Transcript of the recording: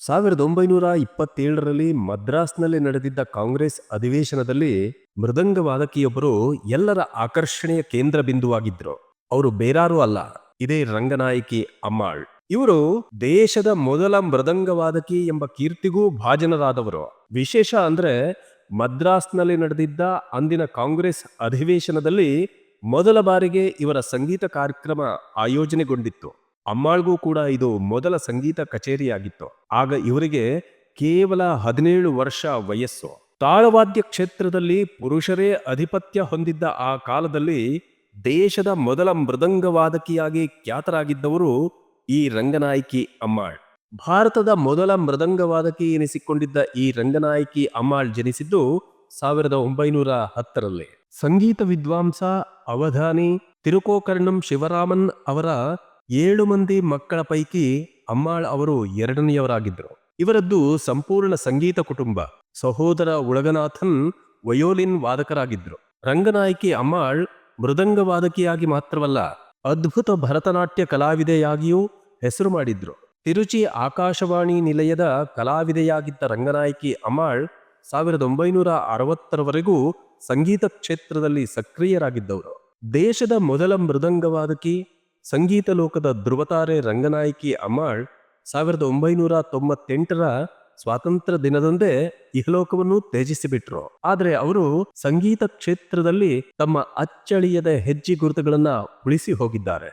1927ರಲ್ಲಿ ಮದ್ರಾಸ್ನಲ್ಲಿ ನಡೆದಿದ್ದ ಕಾಂಗ್ರೆಸ್ ಅಧಿವೇಶನದಲ್ಲಿ ಮೃದಂಗ ವಾದಕಿಯೊಬ್ಬರು ಎಲ್ಲರ ಆಕರ್ಷಣೆಯ ಕೇಂದ್ರ ಬಿಂದುವಾಗಿದ್ರು. ಅವರು ಬೇರಾರೂ ಅಲ್ಲ, ಇದೇ ರಂಗನಾಯಕಿ ಅಮ್ಮಾಳ್. ಇವರು ದೇಶದ ಮೊದಲ ಮೃದಂಗ ವಾದಕಿ ಎಂಬ ಕೀರ್ತಿಗೂ ಭಾಜನರಾದವರು. ವಿಶೇಷ ಅಂದ್ರೆ ಮದ್ರಾಸ್ನಲ್ಲಿ ನಡೆದಿದ್ದ ಅಂದಿನ ಕಾಂಗ್ರೆಸ್ ಅಧಿವೇಶನದಲ್ಲಿ ಮೊದಲ ಬಾರಿಗೆ ಇವರ ಸಂಗೀತ ಕಾರ್ಯಕ್ರಮ ಆಯೋಜನೆಗೊಂಡಿತ್ತು. ಅಮ್ಮಾಳ್ಗೂ ಕೂಡ ಇದು ಮೊದಲ ಸಂಗೀತ ಕಚೇರಿಯಾಗಿತ್ತು. ಆಗ ಇವರಿಗೆ ಕೇವಲ 17 ವರ್ಷ ವಯಸ್ಸು. ತಾಳವಾದ್ಯ ಕ್ಷೇತ್ರದಲ್ಲಿ ಪುರುಷರೇ ಅಧಿಪತ್ಯ ಹೊಂದಿದ್ದ ಆ ಕಾಲದಲ್ಲಿ ದೇಶದ ಮೊದಲ ಮೃದಂಗವಾದಕಿಯಾಗಿ ಖ್ಯಾತರಾಗಿದ್ದವರು ಈ ರಂಗನಾಯಕಿ ಅಮ್ಮಾಳ್. ಭಾರತದ ಮೊದಲ ಮೃದಂಗವಾದಕಿ ಎನಿಸಿಕೊಂಡಿದ್ದ ಈ ರಂಗನಾಯಕಿ ಅಮ್ಮಾಳ್ ಜನಿಸಿದ್ದು 1910ರಲ್ಲಿ. ಸಂಗೀತ ವಿದ್ವಾಂಸ ಅವಧಾನಿ ತಿರುಕೋಕರ್ಣಂ ಶಿವರಾಮನ್ ಅವರ 7 ಮಂದಿ ಮಕ್ಕಳ ಪೈಕಿ ಅಮ್ಮಾಳ್ ಅವರು ಎರಡನೆಯವರಾಗಿದ್ದರು. ಇವರದ್ದು ಸಂಪೂರ್ಣ ಸಂಗೀತ ಕುಟುಂಬ. ಸಹೋದರ ಉಳಗನಾಥನ್ ವಯೋಲಿನ್ ವಾದಕರಾಗಿದ್ರು. ರಂಗನಾಯಕಿ ಅಮ್ಮಾಳ್ ಮೃದಂಗ ವಾದಕಿಯಾಗಿ ಮಾತ್ರವಲ್ಲ, ಅದ್ಭುತ ಭರತನಾಟ್ಯ ಕಲಾವಿದೆಯಾಗಿಯೂ ಹೆಸರು ಮಾಡಿದ್ರು. ತಿರುಚಿ ಆಕಾಶವಾಣಿ ನಿಲಯದ ಕಲಾವಿದೆಯಾಗಿದ್ದ ರಂಗನಾಯಕಿ ಅಮ್ಮಾಳ್ 1960ರವರೆಗೂ ಸಂಗೀತ ಕ್ಷೇತ್ರದಲ್ಲಿ ಸಕ್ರಿಯರಾಗಿದ್ದವರು. ದೇಶದ ಮೊದಲ ಮೃದಂಗವಾದಕಿ, ಸಂಗೀತ ಲೋಕದ ಧ್ರುವತಾರೆ ರಂಗನಾಯಕಿ ಅಮ್ಮಾಳ್ 1998ರ ಸ್ವಾತಂತ್ರ್ಯ ದಿನದಂದೇ ಇಹಲೋಕವನ್ನು ತ್ಯಜಿಸಿಬಿಟ್ರು. ಆದರೆ ಅವರು ಸಂಗೀತ ಕ್ಷೇತ್ರದಲ್ಲಿ ತಮ್ಮ ಅಚ್ಚಳಿಯದ ಹೆಜ್ಜೆ ಗುರುತುಗಳನ್ನ ಉಳಿಸಿ ಹೋಗಿದ್ದಾರೆ.